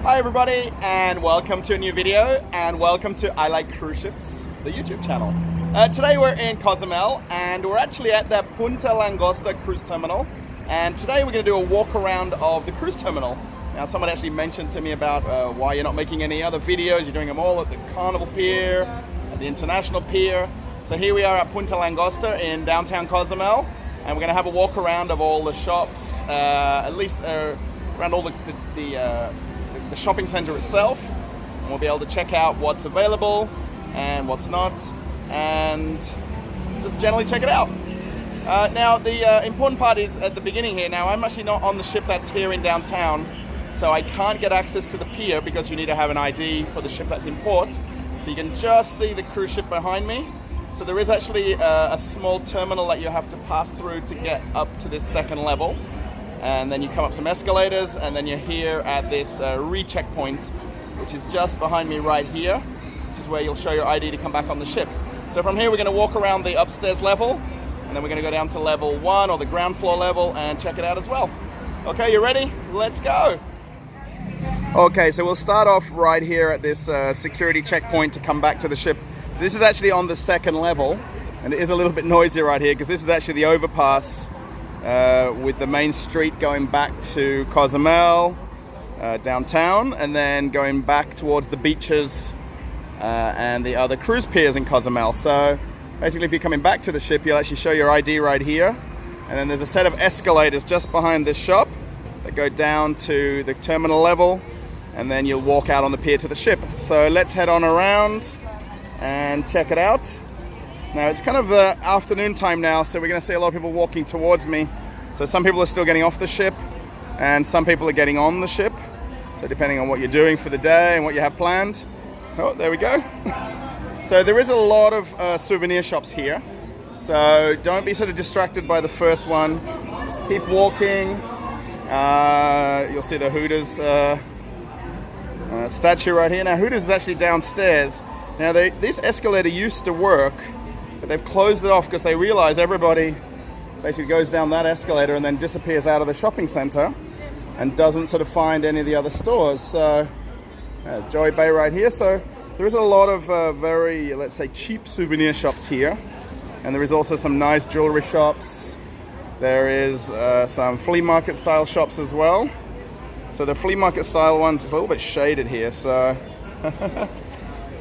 Hi everybody, and welcome to a new video, and welcome to I Like Cruise Ships, the YouTube channel. Today we're in Cozumel, and we're actually at the Punta Langosta Cruise Terminal, and today we're going to do a walk around of the cruise terminal. Now someone actually mentioned to me about why you're not making any other videos. You're doing them all at the Carnival Pier, at the International Pier. So here we are at Punta Langosta in downtown Cozumel, and we're going to have a walk around of all the shops, at least around all the shopping center itself, and we'll be able to check out what's available and what's not, and just generally check it out. Now the important part is at the beginning here. Now I'm actually not on the ship that's here in downtown, so I can't get access to the pier because you need to have an ID for the ship that's in port. So you can just see the cruise ship behind me. So there is actually a small terminal that you have to pass through to get up to this second level. And then you come up some escalators, and then you're here at this recheck point, which is just behind me right here, which is where you'll show your ID to come back on the ship. So from here we're going to walk around the upstairs level, and then we're going to go down to level 1 or the ground floor level and check it out as well. Okay, you ready? Let's go! Okay, so we'll start off right here at this security checkpoint to come back to the ship. So this is actually on the second level, and it is a little bit noisy right here because this is actually the overpass with the main street going back to Cozumel, downtown, and then going back towards the beaches and the other cruise piers in Cozumel. So basically if you're coming back to the ship, you'll actually show your ID right here, and then there's a set of escalators just behind this shop that go down to the terminal level, and then you'll walk out on the pier to the ship. So let's head on around and check it out. Now it's kind of afternoon time now, so we're going to see a lot of people walking towards me. So some people are still getting off the ship, and some people are getting on the ship. So depending on what you're doing for the day and what you have planned. Oh, there we go. So there is a lot of souvenir shops here. So don't be sort of distracted by the first one. Keep walking. You'll see the Hooters statue right here. Now Hooters is actually downstairs. Now this escalator used to work, but they've closed it off because they realize everybody basically goes down that escalator and then disappears out of the shopping center and doesn't sort of find any of the other stores. So Joy Bay right here. So there is a lot of very, let's say, cheap souvenir shops here, and there is also some nice jewelry shops. There is some flea market style shops as well. So the flea market style ones is a little bit shaded here, so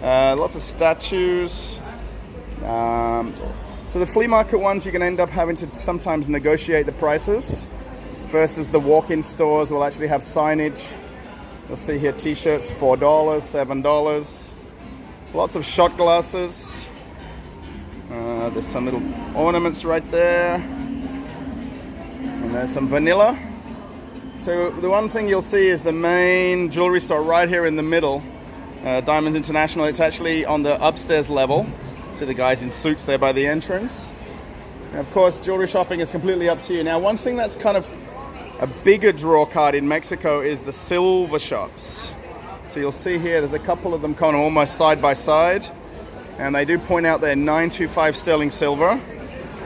lots of statues. So the flea market ones, you can end up having to sometimes negotiate the prices, versus the walk-in stores will actually have signage. You'll see here t-shirts, $4, $7. Lots of shot glasses. There's some little ornaments right there. And there's some vanilla. So the one thing you'll see is the main jewelry store right here in the middle. Diamonds International. It's actually on the upstairs level. See the guys in suits there by the entrance. And of course, jewelry shopping is completely up to you. Now, one thing that's kind of a bigger draw card in Mexico is the silver shops. So you'll see here, there's a couple of them kind of almost side by side. And they do point out they're 925 sterling silver.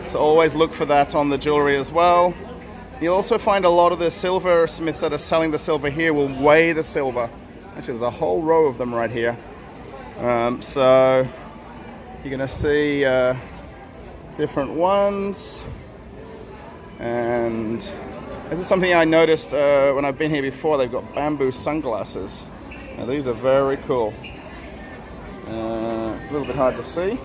So always look for that on the jewelry as well. You'll also find a lot of the silversmiths that are selling the silver here will weigh the silver. Actually, there's a whole row of them right here. So you're going to see different ones. And this is something I noticed when I've been here before. They've got bamboo sunglasses. Now, these are very cool. A little bit hard to see.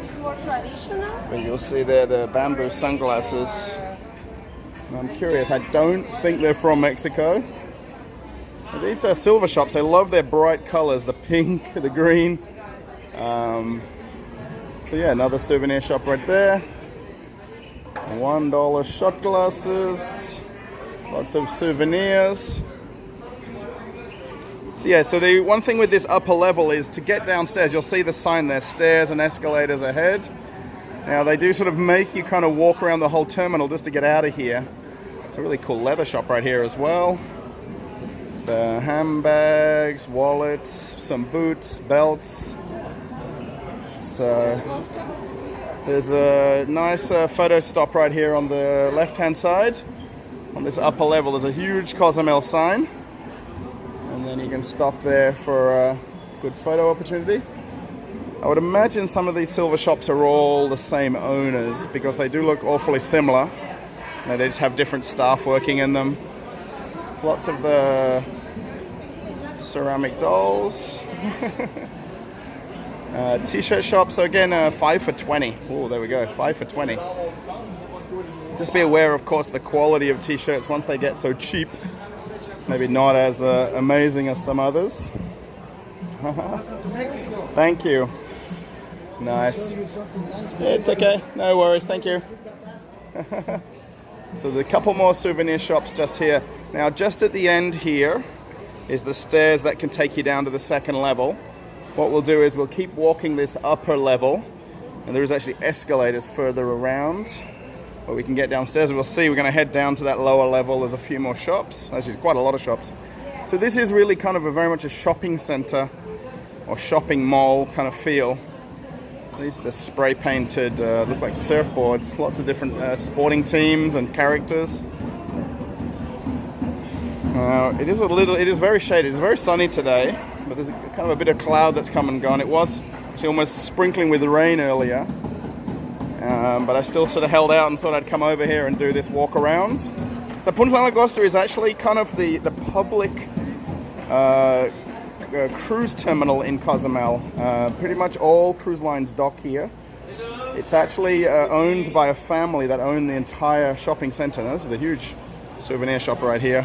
It's more traditional. But you'll see there the bamboo sunglasses. I'm curious, I don't think they're from Mexico. These are silver shops. They love their bright colors, the pink, the green. So yeah, another souvenir shop right there. $1 shot glasses. Lots of souvenirs. So yeah, so the one thing with this upper level is to get downstairs, you'll see the sign there, stairs and escalators ahead. Now they do sort of make you kind of walk around the whole terminal just to get out of here. It's a really cool leather shop right here as well. The handbags, wallets, some boots, belts. So there's a nice photo stop right here on the left hand side. On this upper level there's a huge Cozumel sign. And And you can stop there for a good photo opportunity. I would imagine some of these silver shops are all the same owners because they do look awfully similar. They just have different staff working in them. Lots of the ceramic dolls. T-shirt shop, so again 5 for 20. Oh, there we go, 5 for 20. Just be aware, of course, the quality of t-shirts once they get so cheap. Maybe not as amazing as some others. Thank you. Nice. It's okay, no worries, thank you. So there's a couple more souvenir shops just here. Now just at the end here is the stairs that can take you down to the second level. What we'll do is we'll keep walking this upper level, and there is actually escalators further around where we can get downstairs. We'll see, we're going to head down to that lower level. There's a few more shops, actually quite a lot of shops. So this is really kind of very much a shopping center or shopping mall kind of feel. These are the spray painted, look like surfboards, lots of different sporting teams and characters. It is very shady. It's very sunny today, but there's kind of a bit of cloud that's come and gone. It was actually almost sprinkling with rain earlier, but I still sort of held out and thought I'd come over here and do this walk around. So Punta Langosta is actually kind of the public cruise terminal in Cozumel. Pretty much all cruise lines dock here. It's actually owned by a family that own the entire shopping center. Now, this is a huge souvenir shop right here.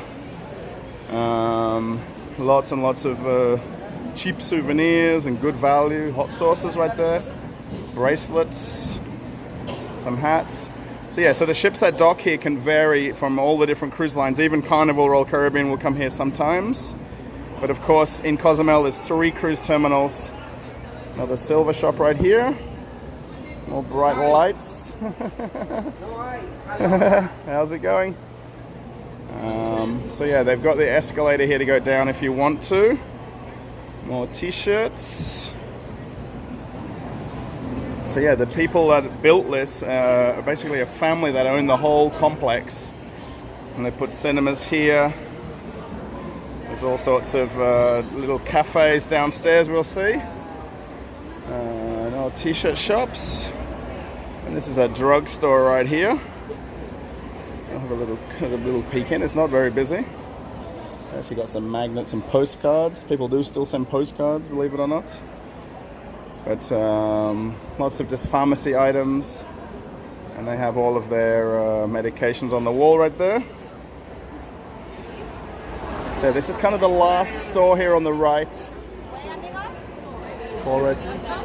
Lots and lots of cheap souvenirs and good value. Hot sauces right there. Bracelets. Some hats. So yeah, so the ships that dock here can vary from all the different cruise lines. Even Carnival, Royal Caribbean will come here sometimes. But of course, in Cozumel, there's 3 cruise terminals. Another silver shop right here. More bright lights. How's it going? So yeah, they've got the escalator here to go down if you want to. More t-shirts. So yeah, the people that built this are basically a family that own the whole complex. And they put cinemas here. There's all sorts of little cafes downstairs, we'll see. No t-shirt shops. And this is a drugstore right here. So I'll have a little peek in. It's not very busy. Actually got some magnets and postcards. People do still send postcards, believe it or not. But lots of just pharmacy items. And they have all of their medications on the wall right there. So this is kind of the last store here on the right.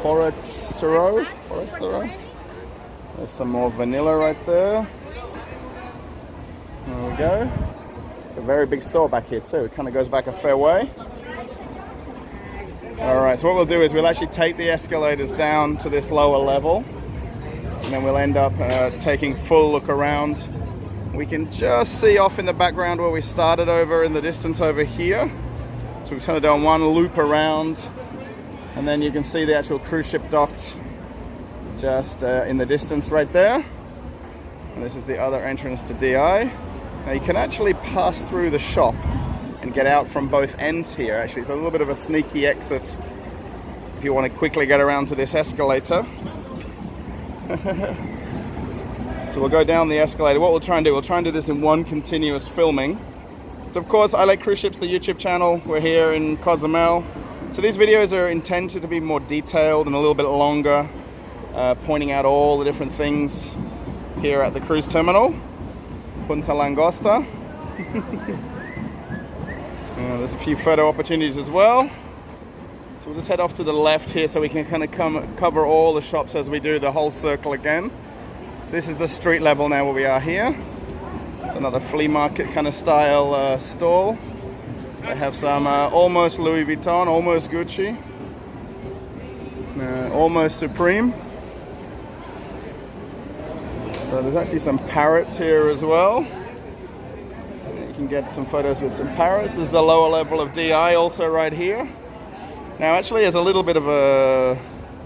Forestero. There's some more vanilla right there. There we go. A very big store back here too. It kind of goes back a fair way. Alright, so what we'll do is we'll actually take the escalators down to this lower level. And then we'll end up taking full look around. We can just see off in the background where we started over in the distance over here. So we've kind of done one loop around. And then you can see the actual cruise ship docked just in the distance right there. And this is the other entrance to DI. Now you can actually pass through the shop and get out from both ends here. Actually, it's a little bit of a sneaky exit if you want to quickly get around to this escalator. So we'll go down the escalator. What we'll try and do this in one continuous filming. So of course, I Like Cruise Ships, the YouTube channel. We're here in Cozumel. So these videos are intended to be more detailed and a little bit longer, pointing out all the different things here at the cruise terminal, Punta Langosta. There's a few photo opportunities as well. So we'll just head off to the left here so we can kind of cover all the shops as we do the whole circle again. So this is the street level now where we are here. It's another flea market kind of style stall. They have some almost Louis Vuitton, almost Gucci, almost Supreme. So there's actually some parrots here as well. You can get some photos with some parrots. There's the lower level of DI also right here. Now actually, as a little bit of a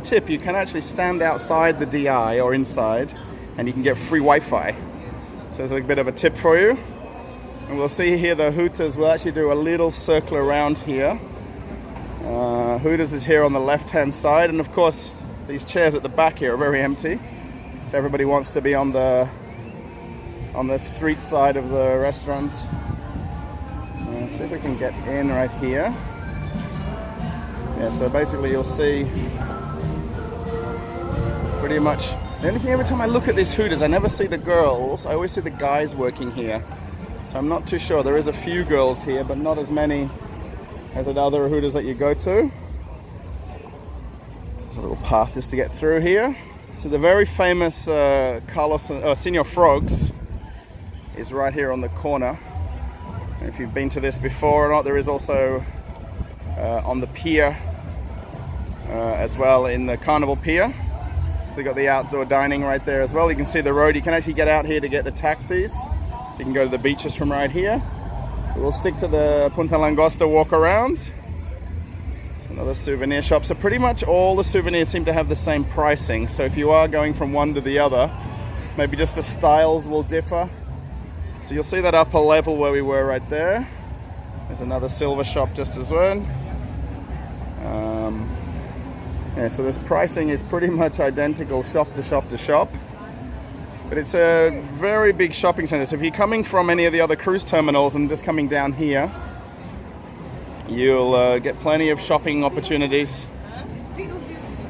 tip, you can actually stand outside the DI or inside and you can get free Wi-Fi. So there's a bit of a tip for you. And we'll see here the Hooters. We'll actually do a little circle around here. Hooters is here on the left-hand side, and of course these chairs at the back here are very empty. So everybody wants to be on the street side of the restaurant. Let's see if we can get in right here. Yeah, so basically you'll see pretty much. The only thing, every time I look at these Hooters, I never see the girls. I always see the guys working here. So I'm not too sure. There is a few girls here, but not as many as at other Hooters that you go to. There's a little path just to get through here. So the very famous Senor Frogs is right here on the corner. And if you've been to this before or not, there is also on the pier as well, in the Carnival Pier. So you've got the outdoor dining right there as well. You can see the road. You can actually get out here to get the taxis. So you can go to the beaches from right here. We'll stick to the Punta Langosta Walkaround. Another souvenir shop. So pretty much all the souvenirs seem to have the same pricing. So if you are going from one to the other, maybe just the styles will differ. So you'll see that upper level where we were right there. There's another silver shop just as well. Yeah, so this pricing is pretty much identical shop to shop to shop. But it's a very big shopping center. So if you're coming from any of the other cruise terminals and just coming down here, you'll get plenty of shopping opportunities.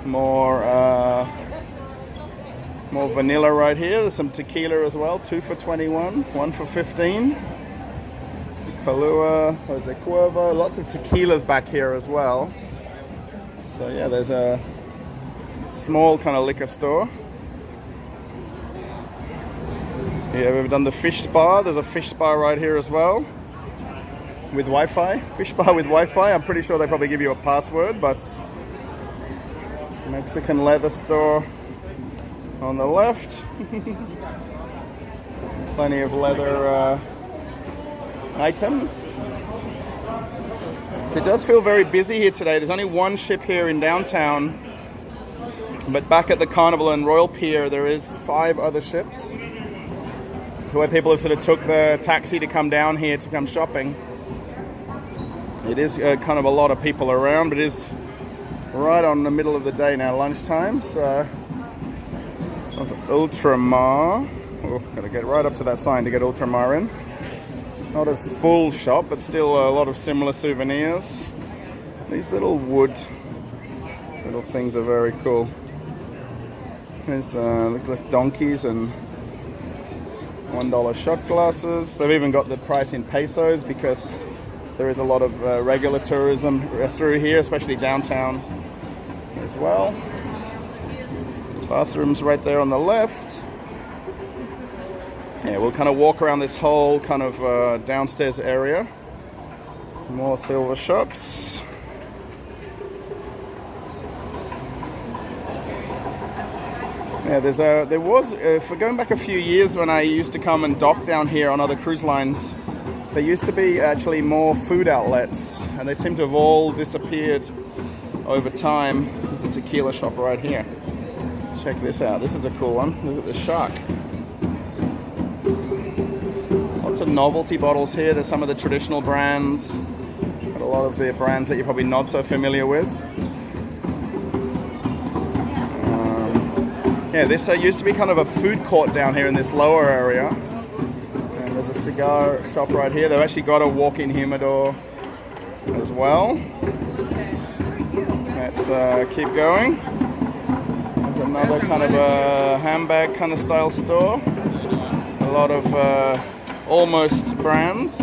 More vanilla right here. There's some tequila as well. 2 for $21, 1 for $15. Kahlua, Jose Cuervo. Lots of tequilas back here as well. So yeah, there's a small kind of liquor store. Yeah, we've done the fish spa. There's a fish spa right here as well. With Wi-Fi. Fish bar with Wi-Fi. I'm pretty sure they probably give you a password, but Mexican leather store on the left. Plenty of leather items. It does feel very busy here today. There's only one ship here in downtown, but back at the Carnival and Royal Pier there is 5 other ships. So where people have sort of took the taxi to come down here to come shopping. It is kind of a lot of people around, but it is right on the middle of the day now, lunchtime. So that's Ultramar. Oh, gotta get right up to that sign to get Ultramar in. Not as full shop, but still a lot of similar souvenirs. These little wood little things are very cool. There's look like donkeys and $1 shot glasses. They've even got the price in pesos because there is a lot of regular tourism through here, especially downtown as well. Bathrooms right there on the left. Yeah, we'll kind of walk around this whole kind of downstairs area. More silver shops. Yeah, there was, for going back a few years when I used to come and dock down here on other cruise lines, there used to be actually more food outlets, and they seem to have all disappeared over time. There's a tequila shop right here. Check this out. This is a cool one. Look at the shark. Lots of novelty bottles here. There's some of the traditional brands, but a lot of the brands that you're probably not so familiar with. Yeah, this used to be kind of a food court down here in this lower area. And there's a cigar shop right here. They've actually got a walk-in humidor as well. Let's keep going. There's another kind of a handbag kind of style store. A lot of almost brands.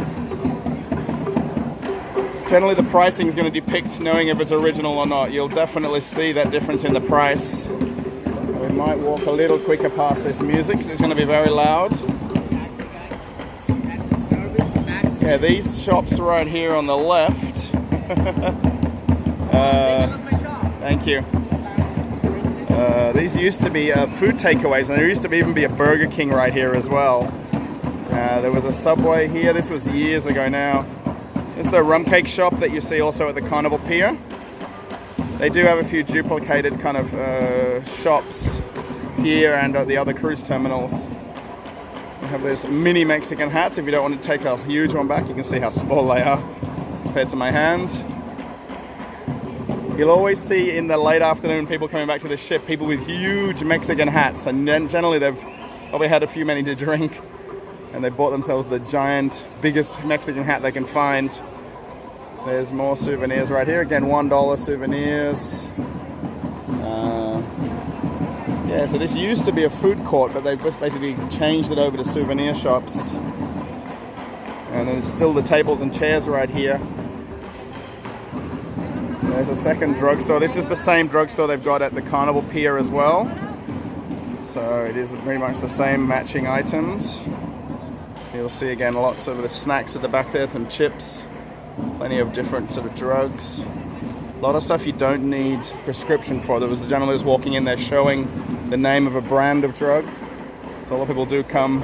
Generally the pricing is going to depict knowing if it's original or not. You'll definitely see that difference in the price. We might walk a little quicker past this music because it's going to be very loud. Yeah, these shops right here on the left. Thank you. These used to be food takeaways, and there used to even be a Burger King right here as well. There was a Subway here. This was years ago now. This is the rum cake shop that you see also at the Carnival Pier. They do have a few duplicated kind of shops here and at the other cruise terminals. We have these mini Mexican hats. If you don't want to take a huge one back, you can see how small they are compared to my hand. You'll always see in the late afternoon people coming back to the ship, people with huge Mexican hats, and generally they've probably had a few many to drink and they bought themselves the giant, biggest Mexican hat they can find. There's more souvenirs right here. Again, $1 souvenirs. Yeah, so this used to be a food court, but they've just basically changed it over to souvenir shops. And there's still the tables and chairs right here. There's a second drugstore. This is the same drugstore they've got at the Carnival Pier as well. So it is pretty much the same matching items. You'll see again lots of the snacks at the back there, some chips, plenty of different sort of drugs. A lot of stuff you don't need prescription for. There was a gentleman who was walking in there showing the name of a brand of drug. So a lot of people do come.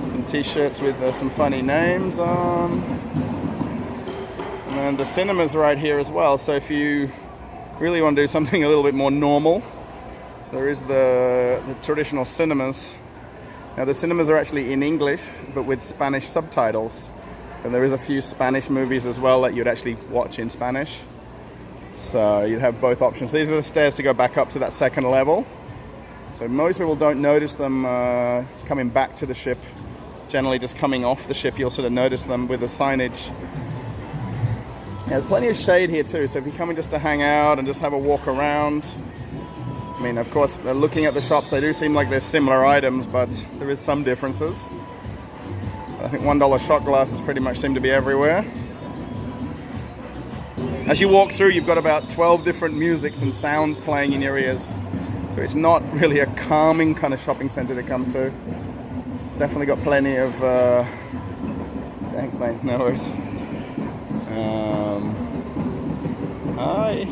Some t-shirts with some funny names on. And the cinema's right here as well, so if you really want to do something a little bit more normal, there is the traditional cinemas. Now the cinemas are actually in English, but with Spanish subtitles. And there is a few Spanish movies as well that you'd actually watch in Spanish. So you'd have both options. These are the stairs to go back up to that second level. So most people don't notice them coming back to the ship. Generally just coming off the ship, you'll sort of notice them with the signage. There's plenty of shade here too, so if you're coming just to hang out and just have a walk around, I mean, of course, looking at the shops, they do seem like they're similar items, but there is some differences. I think $1 shot glasses pretty much seem to be everywhere. As you walk through, you've got about 12 different musics and sounds playing in your ears, so it's not really a calming kind of shopping center to come to. It's definitely got plenty of... Thanks, mate, no worries. Hi.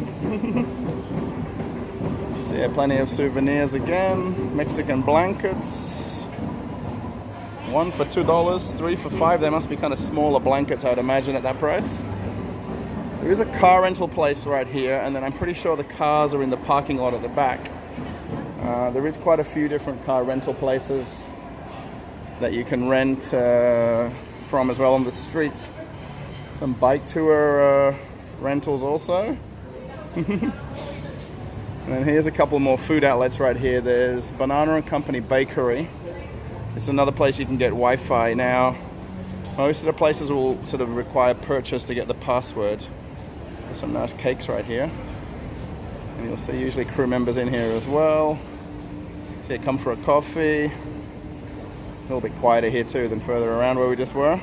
So yeah, plenty of souvenirs again. Mexican blankets. 1 for $2, 3 for $5. They must be kind of smaller blankets, I'd imagine, at that price. There is a car rental place right here, and then I'm pretty sure the cars are in the parking lot at the back. There is quite a few different car rental places that you can rent from as well on the streets. Some bike tour rentals also. And then here's a couple more food outlets right here. There's Banana and Company Bakery. It's another place you can get Wi-Fi. Now, most of the places will sort of require purchase to get the password. There's some nice cakes right here. And you'll see usually crew members in here as well. See it come for a coffee. A little bit quieter here too than further around where we just were.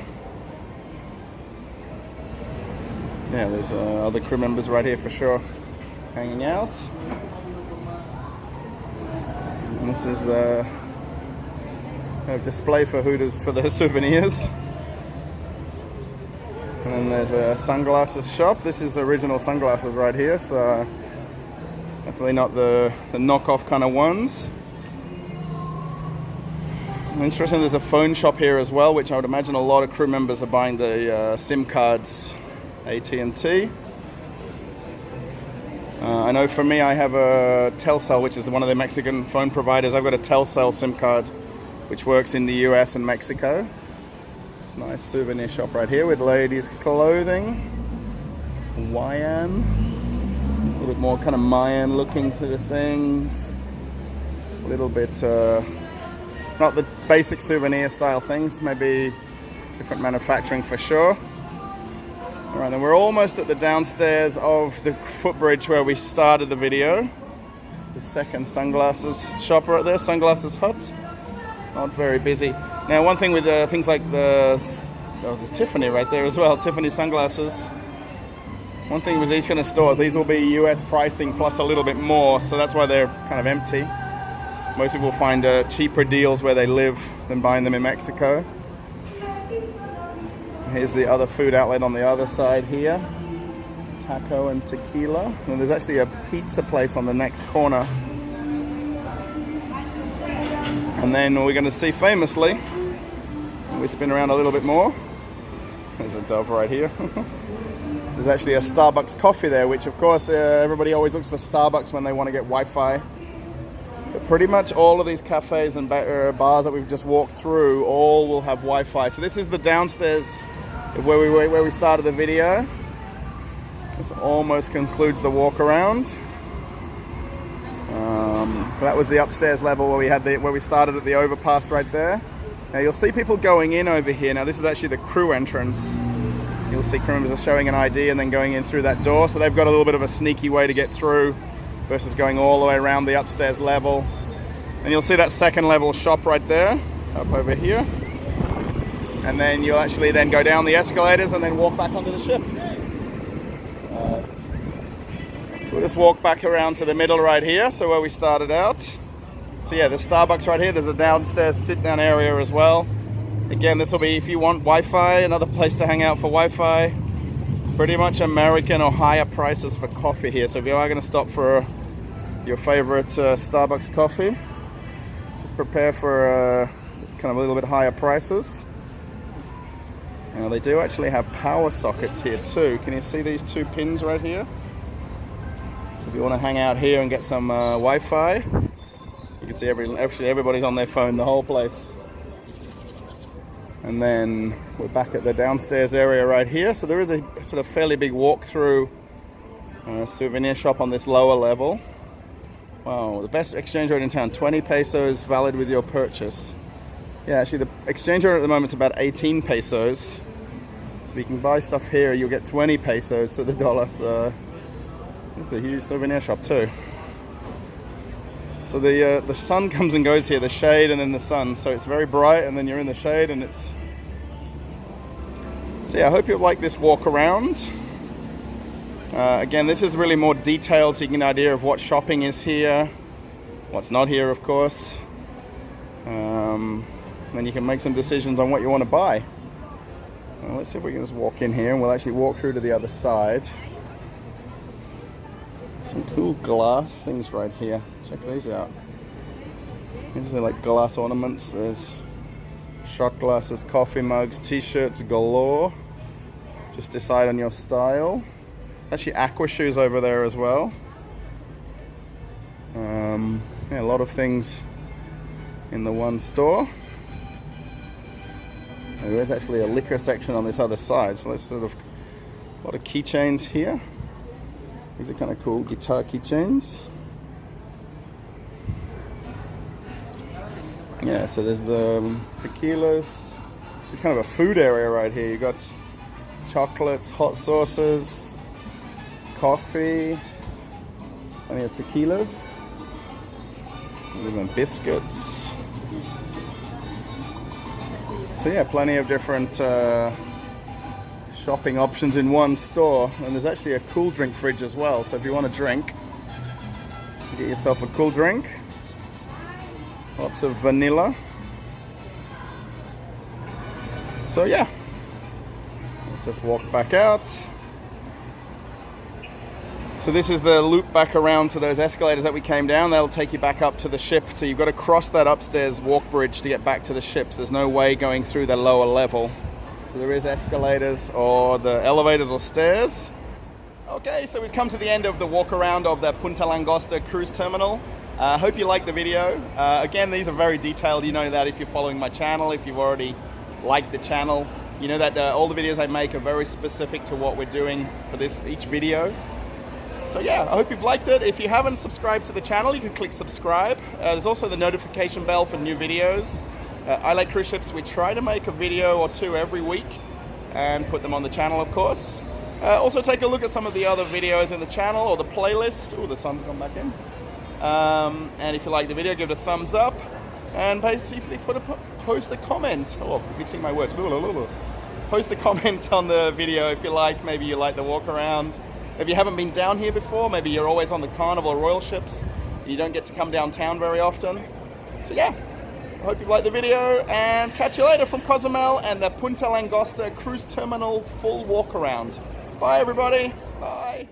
Yeah, there's other crew members right here for sure, hanging out. And this is the kind of display for Hooters for the souvenirs. And then there's a sunglasses shop. This is original sunglasses right here, so definitely not the knockoff kind of ones. Interesting, there's a phone shop here as well, which I would imagine a lot of crew members are buying the SIM cards. AT&T. I know for me, I have a Telcel, which is one of the Mexican phone providers. I've got a Telcel SIM card, which works in the US and Mexico. It's a nice souvenir shop right here with ladies' clothing. Hawaiian. A little bit more kind of Mayan looking for the things. A little bit, not the basic souvenir style things, maybe different manufacturing for sure. Alright, then we're almost at the downstairs of the footbridge where we started the video. The second sunglasses shop right there, Sunglasses Hut. Not very busy. Now, one thing with things like the Tiffany right there as well, Tiffany sunglasses. One thing with these kind of stores, these will be US pricing plus a little bit more, so that's why they're kind of empty. Most people find cheaper deals where they live than buying them in Mexico. Here's the other food outlet on the other side here. Taco and tequila. And there's actually a pizza place on the next corner. And then we're going to see famously, we spin around a little bit more. There's a dove right here. There's actually a Starbucks coffee there, which of course everybody always looks for Starbucks when they want to get Wi-Fi. But pretty much all of these cafes and bars that we've just walked through all will have Wi-Fi. So this is the downstairs where we started the video. This almost concludes the walk around. So that was the upstairs level where we started at the overpass right there. Now you'll see people going in over here. Now this is actually the crew entrance. You'll see crew members are showing an ID and then going in through that door. So they've got a little bit of a sneaky way to get through versus going all the way around the upstairs level. And you'll see that second level shop right there, up over here. And then you'll actually then go down the escalators and then walk back onto the ship. So we'll just walk back around to the middle right here, so where we started out. So yeah, there's Starbucks right here. There's a downstairs sit-down area as well. Again, this will be if you want Wi-Fi, another place to hang out for Wi-Fi. Pretty much American or higher prices for coffee here. So if you are going to stop for your favorite Starbucks coffee, just prepare for kind of a little bit higher prices. Now they do actually have power sockets here too. Can you see these two pins right here? So if you want to hang out here and get some Wi-Fi, you can see everybody's on their phone, the whole place. And then we're back at the downstairs area right here. So there is a sort of fairly big walk-through souvenir shop on this lower level. Wow, the best exchange rate in town, 20 pesos valid with your purchase. Yeah, actually the exchange rate at the moment is about 18 pesos. So if you can buy stuff here, you'll get 20 pesos to the dollar. So it's a huge souvenir shop too. So the sun comes and goes here, the shade and then the sun. So it's very bright and then you're in the shade and it's... So yeah, I hope you like this walk around. Again, this is really more detailed so you can get an idea of what shopping is here, what's not here of course. Then you can make some decisions on what you want to buy. Well, let's see if we can just walk in here and we'll actually walk through to the other side. Some cool glass things right here. Check these out. These are like glass ornaments. There's shot glasses, coffee mugs, t-shirts galore. Just decide on your style. Actually aqua shoes over there as well. Yeah, a lot of things in the one store. There is actually a liquor section on this other side, so there's sort of a lot of keychains here. These are kind of cool guitar keychains. Yeah, so there's the tequilas. This is kind of a food area right here. You got chocolates, hot sauces, coffee, plenty of tequilas, even biscuits. So yeah, plenty of different shopping options in one store. And there's actually a cool drink fridge as well. So if you want to drink, get yourself a cool drink. Lots of vanilla. So yeah, let's just walk back out. So this is the loop back around to those escalators that we came down. They'll take you back up to the ship. So you've got to cross that upstairs walk bridge to get back to the ships. There's no way going through the lower level. So there is escalators or the elevators or stairs. Okay, so we've come to the end of the walk around of the Punta Langosta Cruise Terminal. I hope you liked the video. Again, these are very detailed. You know that if you're following my channel, if you've already liked the channel, you know that all the videos I make are very specific to what we're doing for each video. So yeah, I hope you've liked it. If you haven't subscribed to the channel, you can click subscribe. There's also the notification bell for new videos. I Like Cruise Ships, we try to make a video or two every week and put them on the channel, of course. Also take a look at some of the other videos in the channel or the playlist. Oh, the sun's gone back in. And if you like the video, give it a thumbs up and basically post a comment. Oh, mixing my words. Post a comment on the video if you like. Maybe you like the walk around. If you haven't been down here before, maybe you're always on the Carnival Royal ships. You don't get to come downtown very often. So yeah, I hope you liked the video and catch you later from Cozumel and the Punta Langosta Cruise Terminal full walk around. Bye everybody. Bye.